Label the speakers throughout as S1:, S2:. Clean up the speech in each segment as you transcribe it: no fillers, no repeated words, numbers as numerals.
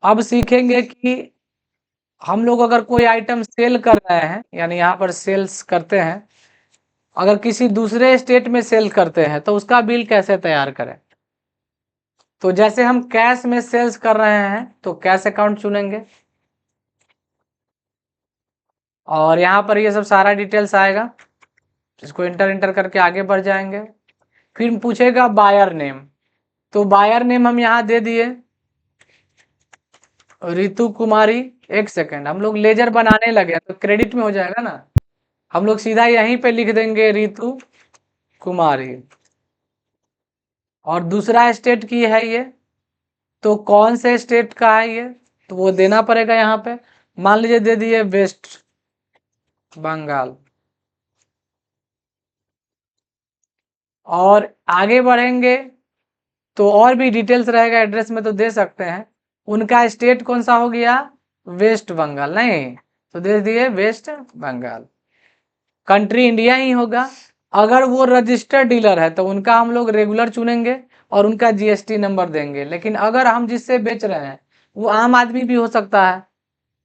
S1: अब सीखेंगे कि हम लोग अगर कोई आइटम सेल कर रहे हैं, यानी यहाँ पर सेल्स करते हैं, अगर किसी दूसरे स्टेट में सेल करते हैं तो उसका बिल कैसे तैयार करें। तो जैसे हम कैश में सेल्स कर रहे हैं तो कैश अकाउंट चुनेंगे और यहाँ पर ये सब सारा डिटेल्स आएगा, इसको इंटर करके आगे बढ़ जाएंगे। फिर पूछेगा बायर नेम, तो बायर नेम हम यहाँ दे दिए रितु कुमारी। एक सेकेंड, हम लोग लेजर बनाने लगे तो क्रेडिट में हो जाएगा ना, हम लोग सीधा यहीं पे लिख देंगे रितु कुमारी। और दूसरा स्टेट की है ये, तो कौन से स्टेट का है ये, तो वो देना पड़ेगा यहाँ पे। मान लीजिए दे दिए वेस्ट बंगाल। और आगे बढ़ेंगे तो और भी डिटेल्स रहेगा, एड्रेस में तो दे सकते हैं। उनका स्टेट कौन सा हो गया, वेस्ट बंगाल, नहीं तो दे दिए वेस्ट बंगाल। कंट्री इंडिया ही होगा। अगर वो रजिस्टर्ड डीलर है तो उनका हम लोग रेगुलर चुनेंगे और उनका जीएसटी नंबर देंगे। लेकिन अगर हम जिससे बेच रहे हैं वो आम आदमी भी हो सकता है,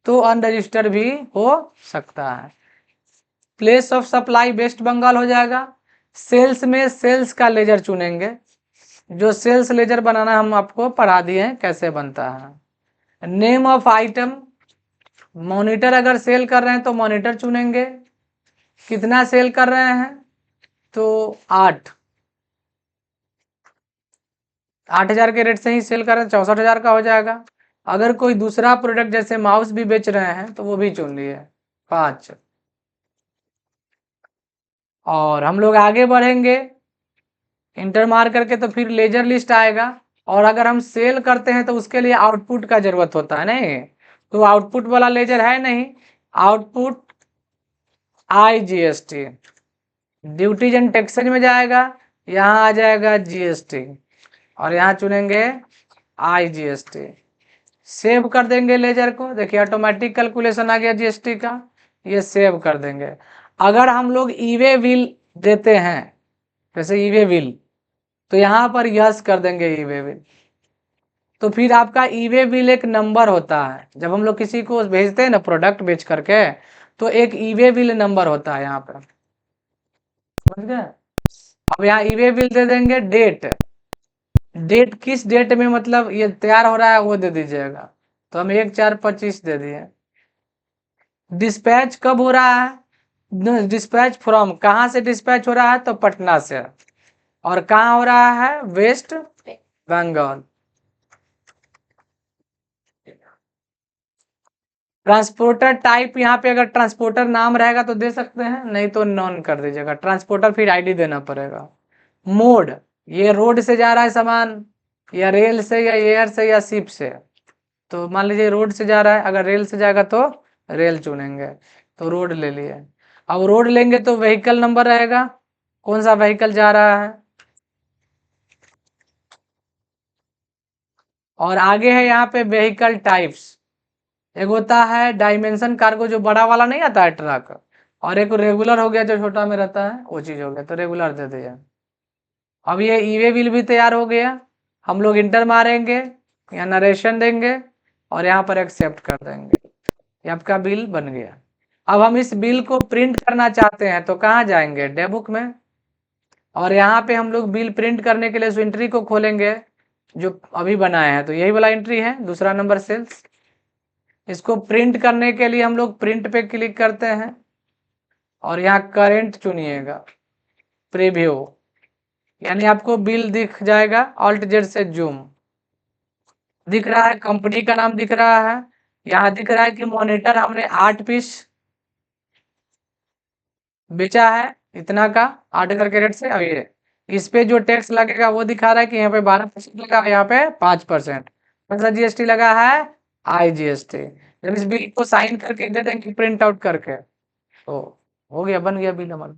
S1: तो अनरजिस्टर्ड भी हो सकता है। Place of supply West Bengal हो जाएगा। सेल्स में सेल्स का लेजर चुनेंगे, जो सेल्स लेजर बनाना हम आपको पढ़ा दिए हैं कैसे बनता है। नेम ऑफ आइटम, मॉनिटर अगर सेल कर रहे हैं तो मॉनिटर चुनेंगे। कितना सेल कर रहे हैं, तो 8,000 के रेट से ही सेल कर रहे हैं, 64,000 का हो जाएगा। अगर कोई दूसरा प्रोडक्ट जैसे माउस भी बेच रहे हैं तो वो भी चुन लिए 5। और हम लोग आगे बढ़ेंगे इंटर मार करके, तो फिर लेजर लिस्ट आएगा। और अगर हम सेल करते हैं तो उसके लिए आउटपुट का जरूरत होता है, नहीं तो आउटपुट वाला लेजर है नहीं। Output IGST, duties and taxes में जाएगा, यहाँ आ जाएगा GST और यहाँ चुनेंगे IGST। सेव कर देंगे लेजर को, देखिए ऑटोमेटिक कैलकुलेशन आ गया GST का, ये सेव कर देंगे। अगर हम लोग ईवे बिल देते हैं, जैसे ईवे बिल, तो यहाँ पर यस कर देंगे ईवे बिल। तो फिर आपका ईवे बिल एक नंबर होता है, जब हम लोग किसी को भेजते हैं ना प्रोडक्ट बेच करके, तो एक ईवे बिल नंबर होता है यहाँ पर, समझ गए। अब यहाँ ईवे बिल दे देंगे, डेट किस डेट में मतलब ये तैयार हो रहा है वो दे दीजिएगा, तो हम 1/4/25 दे दिए। डिस्पैच कब हो रहा है, डिस्पैच फ्रॉम, कहाँ से डिस्पैच हो रहा है, तो पटना से। और कहाँ हो रहा है, वेस्ट बंगाल। ट्रांसपोर्टर टाइप, यहाँ पे अगर ट्रांसपोर्टर नाम रहेगा तो दे सकते हैं, नहीं तो नॉन कर दीजिएगा। ट्रांसपोर्टर फिर आईडी देना पड़ेगा। मोड, ये रोड से जा रहा है सामान, या रेल से या एयर से या शिप से, तो मान लीजिए रोड से जा रहा है, अगर रेल से जाएगा तो रेल चुनेंगे, तो रोड ले लिए। अब रोड लेंगे तो व्हीकल नंबर रहेगा, कौन सा व्हीकल जा रहा है। और आगे है यहाँ पे व्हीकल टाइप्स, एक होता है डायमेंशन कार्गो जो बड़ा वाला नहीं आता है ट्रक, और एक रेगुलर हो गया जो छोटा में रहता है, वो चीज हो गया, तो रेगुलर दे दिया। अब ये ईवे बिल भी तैयार हो गया, हम लोग इंटर मारेंगे, यहाँ नरेशन देंगे और यहाँ पर एक्सेप्ट कर देंगे, ये आपका बिल बन गया। अब हम इस बिल को प्रिंट करना चाहते हैं तो कहाँ जाएंगे, डेबुक में, और यहाँ पे हम लोग बिल प्रिंट करने के लिए उस एंट्री को खोलेंगे जो अभी बनाए हैं, तो यही वाला एंट्री है, दूसरा नंबर सेल्स। इसको प्रिंट करने के लिए हम लोग प्रिंट पे क्लिक करते हैं और यहाँ करेंट चुनिएगा, प्रीव्यू, यानी आपको बिल दिख जाएगा, ऑल्ट जेड से जूम, दिख रहा है, कंपनी का नाम दिख रहा है, यहाँ दिख रहा है कि मॉनिटर हमने 8 पीस बेचा है, इतना का 8 के रेट से। अब ये इस पे जो टैक्स लगेगा वो दिखा रहा है कि यहाँ पे 12% लगा, यहाँ पे 5%। कौन सा GST लगा है, IGST। जब इस बिल को साइन करके दे देंगे प्रिंट आउट करके, तो हो गया, बन गया बिल हमारा।